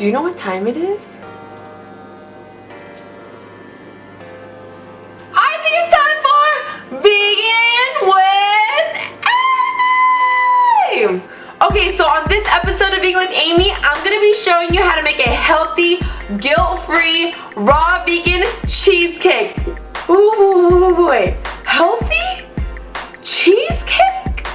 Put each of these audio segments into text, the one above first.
Do you know what time it is? I think it's time for Vegan with Amy! Okay, so on this episode of Vegan with Amy, I'm gonna be showing you how to make a healthy, guilt-free, raw vegan cheesecake. Ooh, wait, healthy? Cheesecake?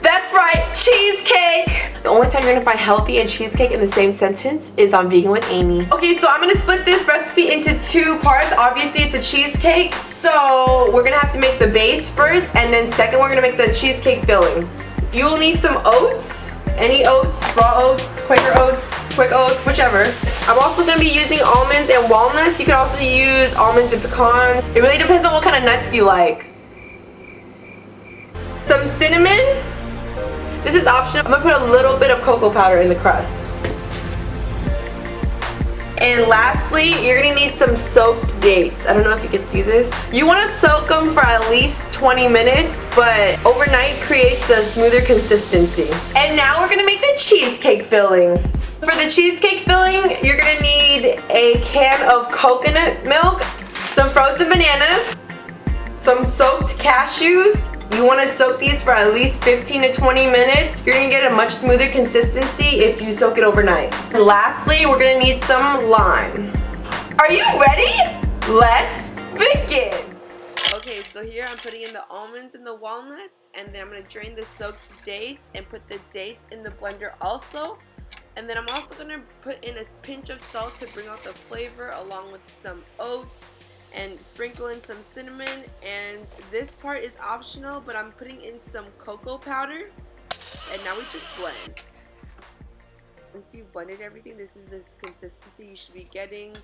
That's right, cheesecake! The only time you're gonna find healthy and cheesecake in the same sentence is on Vegan with Amy. Okay, so I'm gonna split this recipe into two parts. Obviously, it's a cheesecake, so we're gonna have to make the base first, and then second, we're gonna make the cheesecake filling. You will need some oats. Any oats, raw oats, Quaker oats, quick oats, whichever. I'm also going to be using almonds and walnuts. You can also use almonds and pecans. It really depends on what kind of nuts you like. Some cinnamon. This is optional. I'm going to put a little bit of cocoa powder in the crust. And lastly, you're going to need some soaked dates. I don't know if you can see this. You want to soak them for at least 20 minutes, but overnight creates a smoother consistency. And now we're going to make the cheesecake filling. For the cheesecake filling, you're going to need a can of coconut milk, some frozen bananas, some soaked cashews. You want to soak these for at least 15 to 20 minutes. You're going to get a much smoother consistency if you soak it overnight. And lastly, we're going to need some lime. Are you ready? Let's begin. Okay, so here I'm putting in the almonds and the walnuts, and then I'm going to drain the soaked dates and put the dates in the blender also. And then I'm also going to put in a pinch of salt to bring out the flavor, along with some oats, and sprinkle in some cinnamon. And this part is optional, but I'm putting in some cocoa powder, and now we just blend. Once you've blended everything, this is the consistency you should be getting.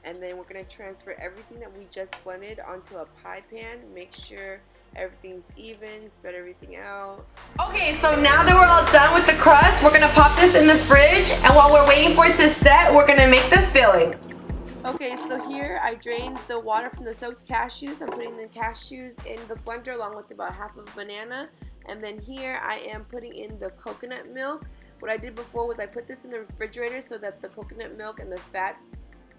And then we're going to transfer everything that we just blended onto a pie pan. Make sure everything's even, spread everything out. Okay, so now that we're all done with the crust, we're going to pop this in the fridge, and while we're waiting for it to set, we're going to make the filling. Okay, so here I drained the water from the soaked cashews. I'm putting the cashews in the blender along with about half of a banana. And then here I am putting in the coconut milk. What I did before was I put this in the refrigerator so that the coconut milk and the fat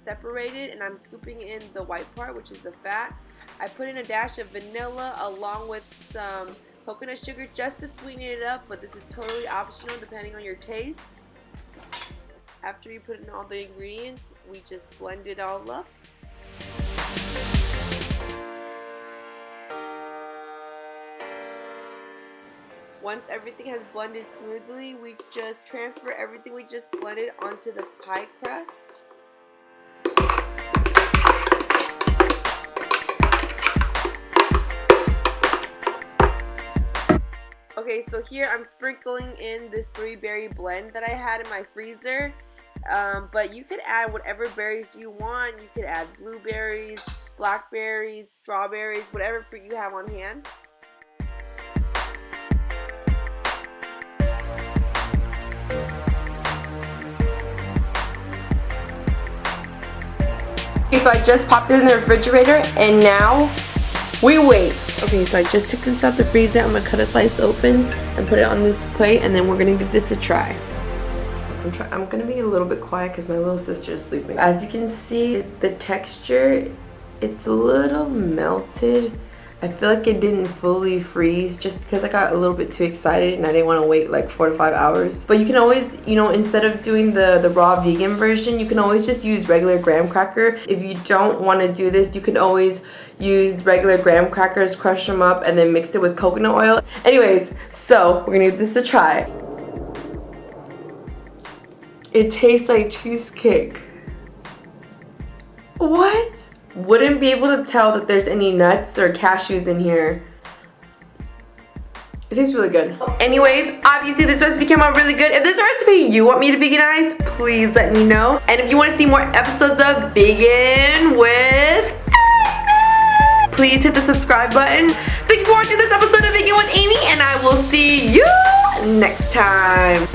separated, and I'm scooping in the white part, which is the fat. I put in a dash of vanilla along with some coconut sugar just to sweeten it up, but this is totally optional depending on your taste. After you put in all the ingredients, we just blend it all up. Once everything has blended smoothly, we just transfer everything we just blended onto the pie crust. Okay, so here I'm sprinkling in this 3-berry blend that I had in my freezer. But you could add whatever berries you want. You could add blueberries, blackberries, strawberries, whatever fruit you have on hand. Okay, so I just popped it in the refrigerator, and now we wait. Okay, so I just took this out the freezer. I'm gonna cut a slice open and put it on this plate, and then we're gonna give this a try. I'm gonna be a little bit quiet because my little sister is sleeping. As you can see, the texture, it's a little melted. I feel like it didn't fully freeze just because I got a little bit too excited and I didn't want to wait like 4 to 5 hours. But you can always, you know, instead of doing the raw vegan version, you can always just use regular graham cracker. If you don't want to do this, you can always use regular graham crackers, crush them up, and then mix it with coconut oil. Anyways, so we're gonna give this a try. It tastes like cheesecake. What? Wouldn't be able to tell that there's any nuts or cashews in here. It tastes really good. Anyways, obviously this recipe came out really good. If this is a recipe you want me to veganize, please let me know. And if you want to see more episodes of Vegan with Amy, please hit the subscribe button. Thank you for watching this episode of Vegan with Amy, and I will see you next time.